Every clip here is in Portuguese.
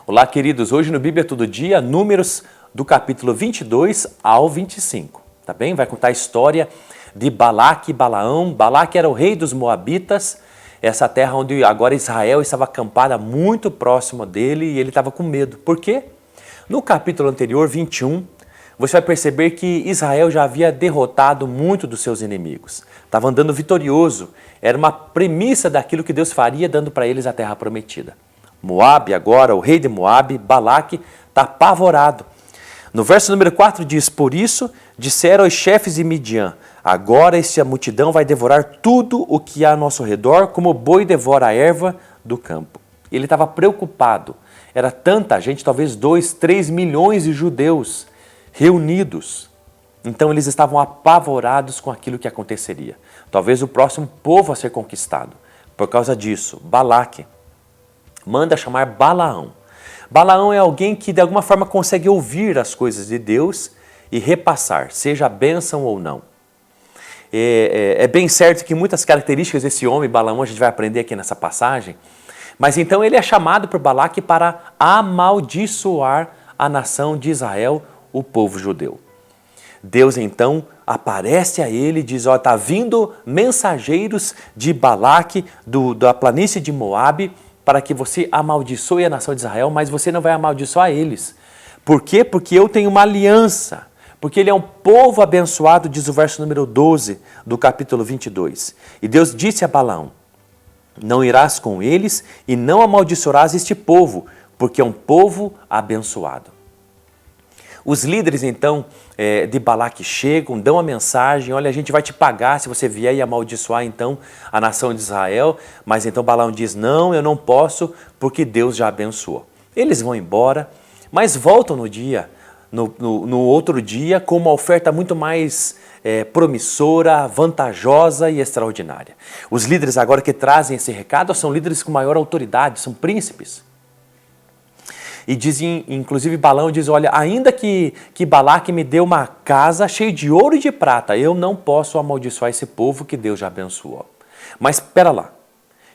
Olá, queridos. Hoje no Bíblia Todo Dia, Números do capítulo 22 ao 25. Tá bem? Vai contar a história de Balaque e Balaão. Balaque era o rei dos Moabitas, essa terra onde agora Israel estava acampada muito próximo dele e ele estava com medo. Por quê? No capítulo anterior, 21, você vai perceber que Israel já havia derrotado muito dos seus inimigos. Estava andando vitorioso. Era uma premissa daquilo que Deus faria, dando para eles a terra prometida. Moabe agora, o rei de Moabe, Balaque, está apavorado. No verso número 4 diz: por isso disseram os chefes de Midian: agora esta multidão vai devorar tudo o que há ao nosso redor, como o boi devora a erva do campo. Ele estava preocupado. Era tanta gente, talvez 2, 3 milhões de judeus reunidos. Então eles estavam apavorados com aquilo que aconteceria. Talvez o próximo povo a ser conquistado. Por causa disso, Balaque manda chamar Balaão. Balaão é alguém que de alguma forma consegue ouvir as coisas de Deus e repassar, seja a bênção ou não. É bem certo que muitas características desse homem, Balaão, a gente vai aprender aqui nessa passagem, mas então ele é chamado por Balaque para amaldiçoar a nação de Israel, o povo judeu. Deus então aparece a ele e diz: ó, está vindo mensageiros de Balaque, da planície de Moabe, para que você amaldiçoe a nação de Israel, mas você não vai amaldiçoar eles. Por quê? Porque eu tenho uma aliança. Porque ele é um povo abençoado, diz o verso número 12 do capítulo 22. E Deus disse a Balaão: não irás com eles e não amaldiçoarás este povo, porque é um povo abençoado. Os líderes, então, de Balaque chegam, dão a mensagem: olha, a gente vai te pagar se você vier e amaldiçoar, então, a nação de Israel. Mas então Balaão diz: não, eu não posso, porque Deus já abençoou. Eles vão embora, mas voltam no outro dia, com uma oferta muito mais promissora, vantajosa e extraordinária. Os líderes agora que trazem esse recado são líderes com maior autoridade, são príncipes. E dizem, inclusive Balaão diz: olha, ainda que Balaque me deu uma casa cheia de ouro e de prata, eu não posso amaldiçoar esse povo que Deus já abençoou. Mas espera lá,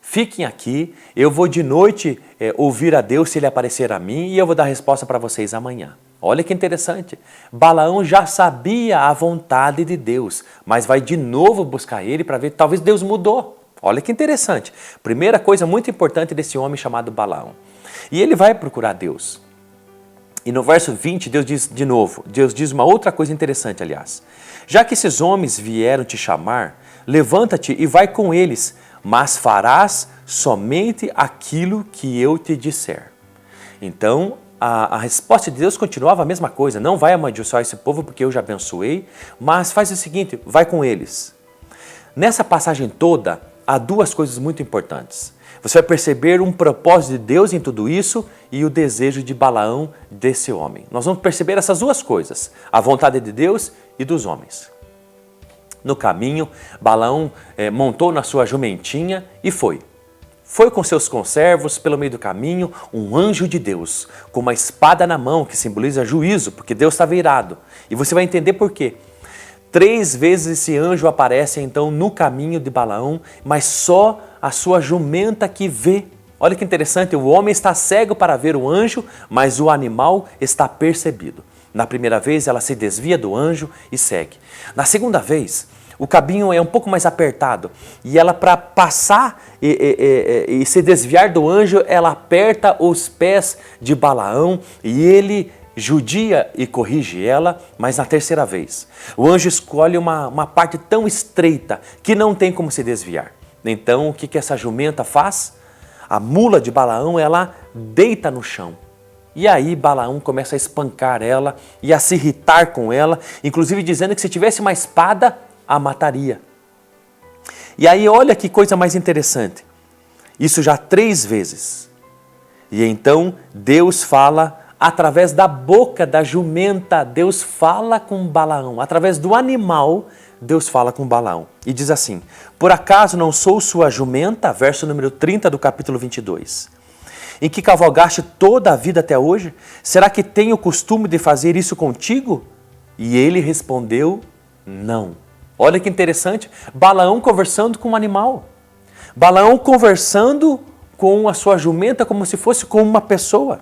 fiquem aqui, eu vou de noite ouvir a Deus se ele aparecer a mim e eu vou dar resposta para vocês amanhã. Olha que interessante, Balaão já sabia a vontade de Deus, mas vai de novo buscar ele para ver, talvez Deus mudou. Olha que interessante, primeira coisa muito importante desse homem chamado Balaão. E ele vai procurar Deus. E no verso 20, Deus diz de novo, Deus diz uma outra coisa interessante, aliás. Já que esses homens vieram te chamar, levanta-te e vai com eles, mas farás somente aquilo que eu te disser. Então, a resposta de Deus continuava a mesma coisa: não vai amaldiçoar esse povo porque eu já abençoei, mas faz o seguinte, vai com eles. Nessa passagem toda, há duas coisas muito importantes. Você vai perceber um propósito de Deus em tudo isso e o desejo de Balaão desse homem. Nós vamos perceber essas duas coisas, a vontade de Deus e dos homens. No caminho, Balaão montou na sua jumentinha e foi. Foi com seus conservos pelo meio do caminho um anjo de Deus, com uma espada na mão que simboliza juízo, porque Deus estava irado. E você vai entender por quê. 3 vezes esse anjo aparece então no caminho de Balaão, mas só a sua jumenta que vê. Olha que interessante, o homem está cego para ver o anjo, mas o animal está percebido. Na primeira vez ela se desvia do anjo e segue. Na segunda vez, o caminho é um pouco mais apertado e ela, para passar e se desviar do anjo, ela aperta os pés de Balaão e ele judia e corrige ela, mas na terceira vez, o anjo escolhe uma parte tão estreita que não tem como se desviar. Então, o que essa jumenta faz? A mula de Balaão, ela deita no chão. E aí Balaão começa a espancar ela e a se irritar com ela, inclusive dizendo que se tivesse uma espada, a mataria. E aí olha que coisa mais interessante. Isso já 3 vezes. E então Deus fala através da boca da jumenta, Deus fala com Balaão. Através do animal, Deus fala com Balaão. E diz assim: por acaso não sou sua jumenta? Verso número 30 do capítulo 22. Em que cavalgaste toda a vida até hoje? Será que tenho o costume de fazer isso contigo? E ele respondeu: não. Olha que interessante, Balaão conversando com um animal. Balaão conversando com a sua jumenta como se fosse com uma pessoa.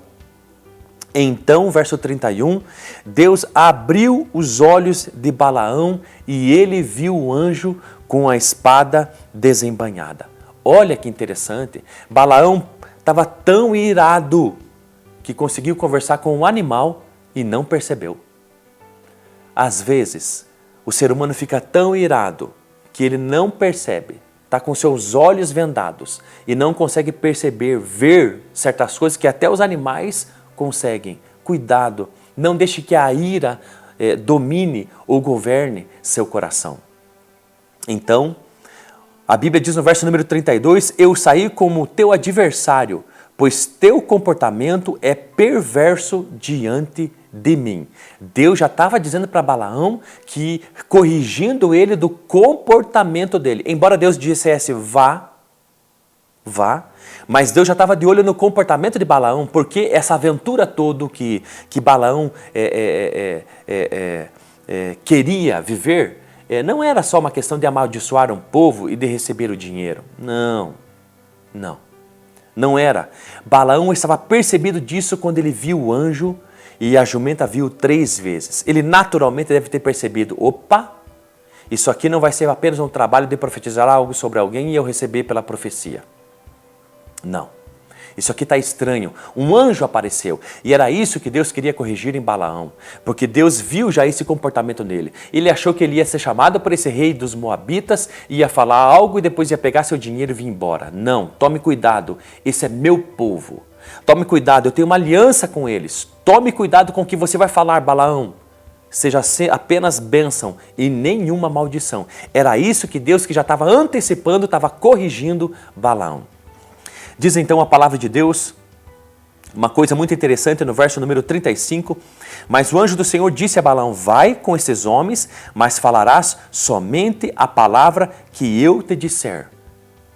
Então, verso 31, Deus abriu os olhos de Balaão e ele viu o anjo com a espada desembainhada. Olha que interessante, Balaão estava tão irado que conseguiu conversar com um animal e não percebeu. Às vezes, o ser humano fica tão irado que ele não percebe, está com seus olhos vendados e não consegue perceber, ver certas coisas que até os animais conseguem. Cuidado, não deixe que a ira domine ou governe seu coração. Então, a Bíblia diz no verso número 32, eu saí como teu adversário, pois teu comportamento é perverso diante de mim. Deus já estava dizendo para Balaão que, corrigindo ele do comportamento dele, embora Deus dissesse vá, mas Deus já estava de olho no comportamento de Balaão, porque essa aventura toda que Balaão queria viver, não era só uma questão de amaldiçoar um povo e de receber o dinheiro. Não era. Balaão estava percebido disso quando ele viu o anjo e a jumenta viu 3 vezes. Ele naturalmente deve ter percebido, opa, isso aqui não vai ser apenas um trabalho de profetizar algo sobre alguém e eu receber pela profecia. Não. Isso aqui está estranho. Um anjo apareceu e era isso que Deus queria corrigir em Balaão, porque Deus viu já esse comportamento nele. Ele achou que ele ia ser chamado por esse rei dos Moabitas, ia falar algo e depois ia pegar seu dinheiro e vir embora. Não, tome cuidado, esse é meu povo. Tome cuidado, eu tenho uma aliança com eles. Tome cuidado com o que você vai falar, Balaão. Seja apenas bênção e nenhuma maldição. Era isso que Deus, que já estava antecipando, estava corrigindo Balaão. Diz então a palavra de Deus, uma coisa muito interessante no verso número 35, mas o anjo do Senhor disse a Balaão, vai com esses homens, mas falarás somente a palavra que eu te disser.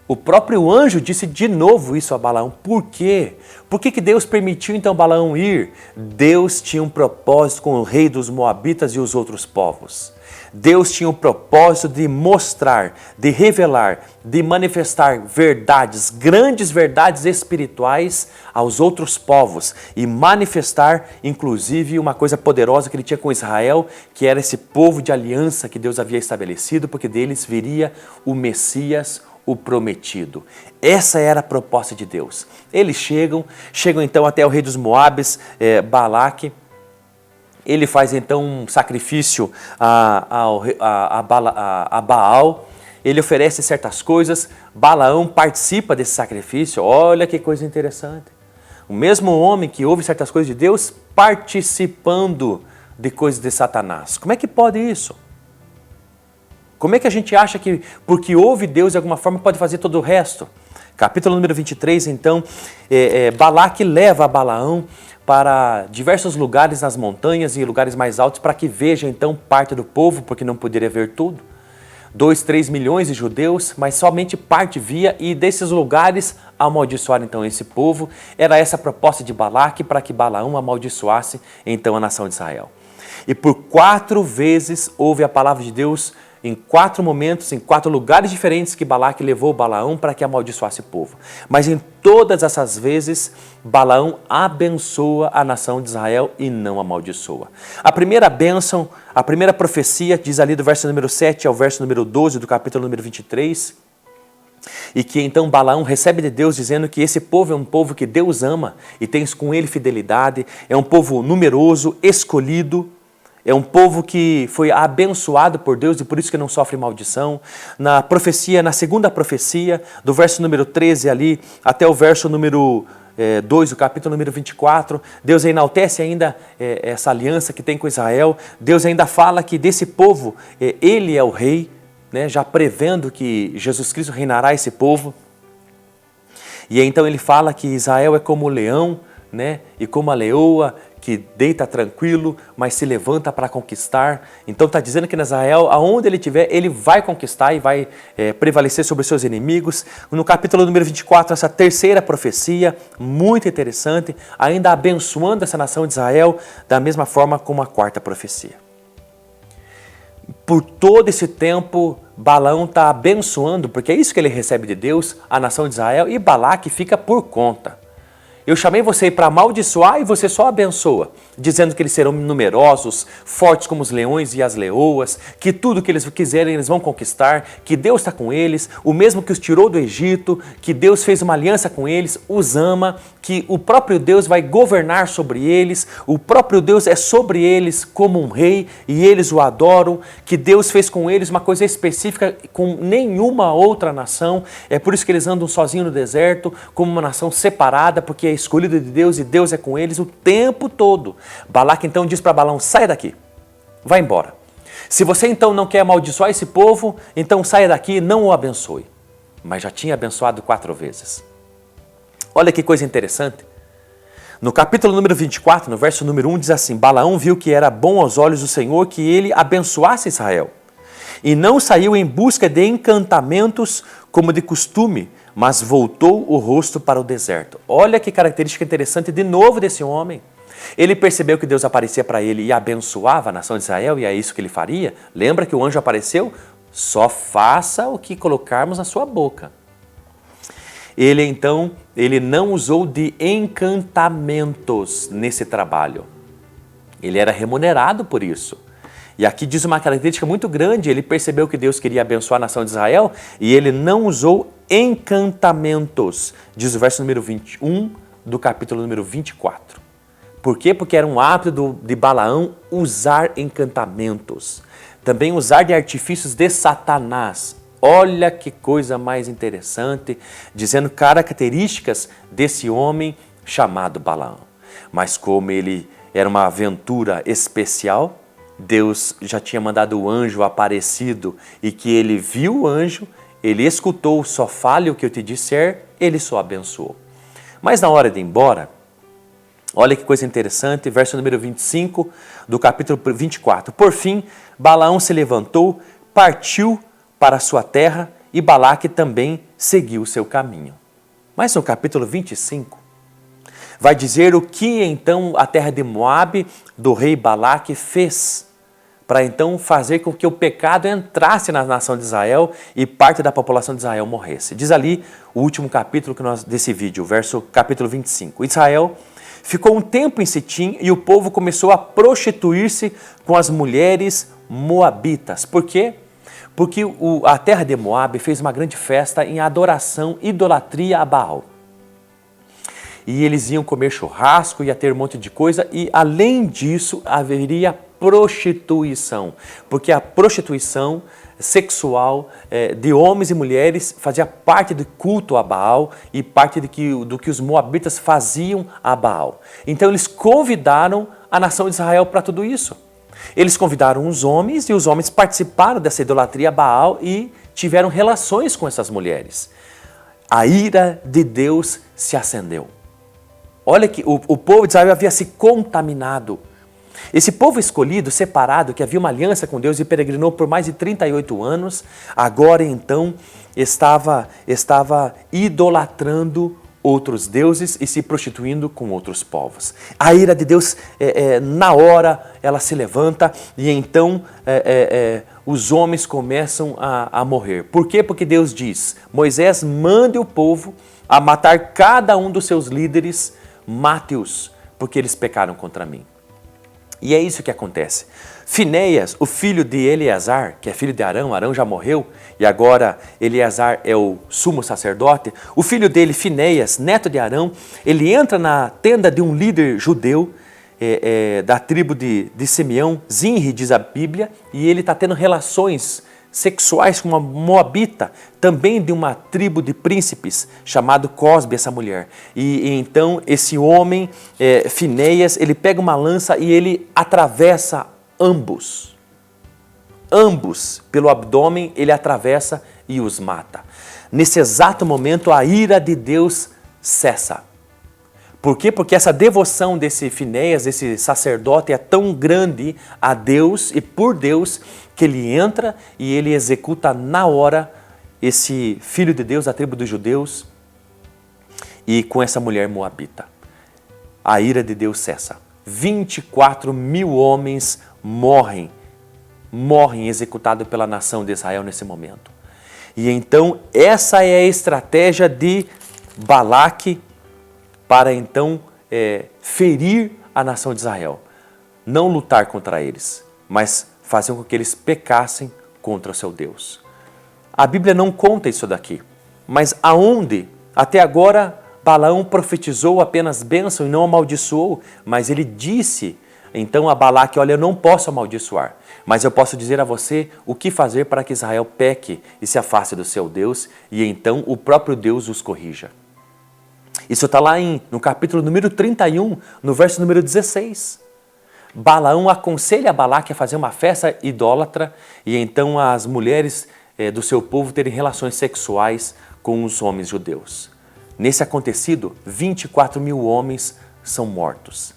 O próprio anjo disse de novo isso a Balaão. Por quê? Por que Deus permitiu então Balaão ir? Deus tinha um propósito com o rei dos Moabitas e os outros povos. Deus tinha o propósito de mostrar, de revelar, de manifestar verdades, grandes verdades espirituais aos outros povos e manifestar, inclusive, uma coisa poderosa que ele tinha com Israel, que era esse povo de aliança que Deus havia estabelecido, porque deles viria o Messias, o prometido. Essa era a proposta de Deus. Eles chegam então até o rei dos Moabes, Balaque. Ele faz então um sacrifício a Baal, ele oferece certas coisas, Balaão participa desse sacrifício. Olha que coisa interessante. O mesmo homem que ouve certas coisas de Deus participando de coisas de Satanás. Como é que pode isso? Como é que a gente acha que porque ouve Deus de alguma forma pode fazer todo o resto? Capítulo número 23, então, Balaque leva Balaão para diversos lugares nas montanhas e lugares mais altos para que veja então parte do povo, porque não poderia ver tudo. 2, 3 milhões de judeus, mas somente parte via e desses lugares amaldiçoar então esse povo. Era essa a proposta de Balaque para que Balaão amaldiçoasse então a nação de Israel. E por 4 vezes houve a palavra de Deus em 4 momentos, em 4 lugares diferentes que Balaque levou Balaão para que amaldiçoasse o povo. Mas em todas essas vezes, Balaão abençoa a nação de Israel e não amaldiçoa. A primeira bênção, a primeira profecia, diz ali do verso número 7 ao verso número 12 do capítulo número 23, e que então Balaão recebe de Deus dizendo que esse povo é um povo que Deus ama e tem com ele fidelidade, é um povo numeroso, escolhido, é um povo que foi abençoado por Deus e por isso que não sofre maldição. Na profecia, na segunda profecia, do verso número 13 ali até o verso número 2, o capítulo número 24, Deus enaltece ainda essa aliança que tem com Israel. Deus ainda fala que desse povo, ele é o rei, né, já prevendo que Jesus Cristo reinará esse povo. E então ele fala que Israel é como o leão, né, e como a leoa, que deita tranquilo, mas se levanta para conquistar. Então está dizendo que Israel, aonde ele estiver, ele vai conquistar e vai prevalecer sobre os seus inimigos. No capítulo número 24, essa terceira profecia, muito interessante, ainda abençoando essa nação de Israel, da mesma forma como a quarta profecia. Por todo esse tempo, Balaão está abençoando, porque é isso que ele recebe de Deus, a nação de Israel, e Balaque fica por conta. Eu chamei você para amaldiçoar e você só abençoa, dizendo que eles serão numerosos, fortes como os leões e as leoas, que tudo que eles quiserem eles vão conquistar, que Deus está com eles, o mesmo que os tirou do Egito, que Deus fez uma aliança com eles, os ama, que o próprio Deus vai governar sobre eles, o próprio Deus é sobre eles como um rei e eles o adoram, que Deus fez com eles uma coisa específica com nenhuma outra nação, é por isso que eles andam sozinhos no deserto, como uma nação separada, porque é escolhida de Deus e Deus é com eles o tempo todo. Balaque então diz para Balaão, saia daqui, vai embora. Se você então não quer amaldiçoar esse povo, então saia daqui e não o abençoe. Mas já tinha abençoado 4 vezes. Olha que coisa interessante. No capítulo número 24, no verso número 1, diz assim, Balaão viu que era bom aos olhos do Senhor que ele abençoasse Israel. E não saiu em busca de encantamentos como de costume, mas voltou o rosto para o deserto. Olha que característica interessante de novo desse homem. Ele percebeu que Deus aparecia para ele e abençoava a nação de Israel, e é isso que ele faria. Lembra que o anjo apareceu? Só faça o que colocarmos na sua boca. Ele não usou de encantamentos nesse trabalho. Ele era remunerado por isso. E aqui diz uma característica muito grande, ele percebeu que Deus queria abençoar a nação de Israel e ele não usou encantamentos, diz o verso número 21 do capítulo número 24. Por quê? Porque era um hábito de Balaão usar encantamentos, também usar de artifícios de Satanás. Olha que coisa mais interessante, dizendo características desse homem chamado Balaão. Mas como ele era uma aventura especial, Deus já tinha mandado o anjo aparecido e que ele viu o anjo, ele escutou, só fale o que eu te disser, ele só abençoou. Mas na hora de ir embora, olha que coisa interessante, verso número 25 do capítulo 24. Por fim, Balaão se levantou, partiu para a sua terra e Balaque também seguiu o seu caminho. Mas no capítulo 25, vai dizer o que então a terra de Moabe, do rei Balaque, fez para então fazer com que o pecado entrasse na nação de Israel e parte da população de Israel morresse. Diz ali o último capítulo desse vídeo, capítulo 25. Israel ficou um tempo em Sitim e o povo começou a prostituir-se com as mulheres moabitas. Por quê? Porque a terra de Moabe fez uma grande festa em adoração, idolatria a Baal. E eles iam comer churrasco, ia ter um monte de coisa e além disso haveria prostituição, porque a prostituição sexual de homens e mulheres fazia parte do culto a Baal e parte do que os moabitas faziam a Baal. Então eles convidaram a nação de Israel para tudo isso. Eles convidaram os homens e os homens participaram dessa idolatria a Baal e tiveram relações com essas mulheres. A ira de Deus se acendeu. Olha que o povo de Israel havia se contaminado. Esse povo escolhido, separado, que havia uma aliança com Deus e peregrinou por mais de 38 anos, agora então estava idolatrando outros deuses e se prostituindo com outros povos. A ira de Deus, na hora, ela se levanta e então os homens começam a morrer. Por quê? Porque Deus diz, Moisés, mande o povo a matar cada um dos seus líderes, mate-os, porque eles pecaram contra mim. E é isso que acontece. Finéias, o filho de Eleazar, que é filho de Arão, Arão já morreu, e agora Eleazar é o sumo sacerdote. O filho dele, Finéias, neto de Arão, ele entra na tenda de um líder judeu, da tribo de Simeão, Zinri, diz a Bíblia, e ele está tendo relações sexuais com uma moabita, também de uma tribo de príncipes, chamado Cosbe, essa mulher. E então esse homem, Finéias, ele pega uma lança e ele atravessa ambos. Ambos, pelo abdômen, ele atravessa e os mata. Nesse exato momento, a ira de Deus cessa. Por quê? Porque essa devoção desse Finéias, desse sacerdote, é tão grande a Deus e por Deus, que ele entra e ele executa na hora esse filho de Deus, da tribo dos judeus, e com essa mulher moabita. A ira de Deus cessa. 24 mil homens morrem executados pela nação de Israel nesse momento. E então essa é a estratégia de Balaque para então ferir a nação de Israel. Não lutar contra eles, mas fazer com que eles pecassem contra o seu Deus. A Bíblia não conta isso daqui, mas aonde até agora Balaão profetizou apenas bênção e não amaldiçoou, mas ele disse então a Balaque, olha, eu não posso amaldiçoar, mas eu posso dizer a você o que fazer para que Israel peque e se afaste do seu Deus, e então o próprio Deus os corrija. Isso está lá no capítulo número 31, no verso número 16. Balaão aconselha a Balaque a fazer uma festa idólatra e então as mulheres do seu povo terem relações sexuais com os homens judeus. Nesse acontecido, 24 mil homens são mortos.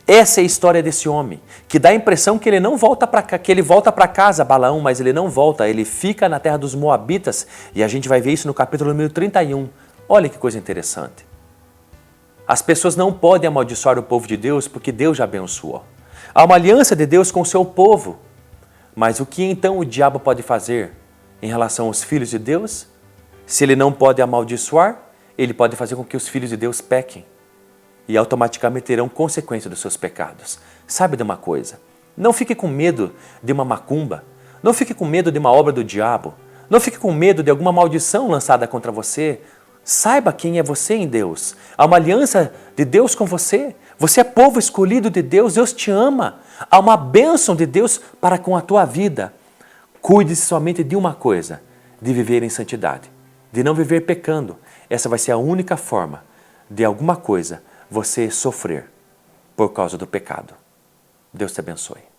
Essa é a história desse homem, que dá a impressão que ele não volta para casa, Balaão, mas ele não volta, ele fica na terra dos Moabitas, e a gente vai ver isso no capítulo número 31. Olha que coisa interessante. As pessoas não podem amaldiçoar o povo de Deus porque Deus já abençoou. Há uma aliança de Deus com o seu povo. Mas o que então o diabo pode fazer em relação aos filhos de Deus? Se ele não pode amaldiçoar, ele pode fazer com que os filhos de Deus pequem. E automaticamente terão consequência dos seus pecados. Sabe de uma coisa? Não fique com medo de uma macumba. Não fique com medo de uma obra do diabo. Não fique com medo de alguma maldição lançada contra você. Saiba quem é você em Deus. Há uma aliança de Deus com você. Você é povo escolhido de Deus. Deus te ama. Há uma bênção de Deus para com a tua vida. Cuide-se somente de uma coisa, de viver em santidade, de não viver pecando. Essa vai ser a única forma de alguma coisa você sofrer por causa do pecado. Deus te abençoe.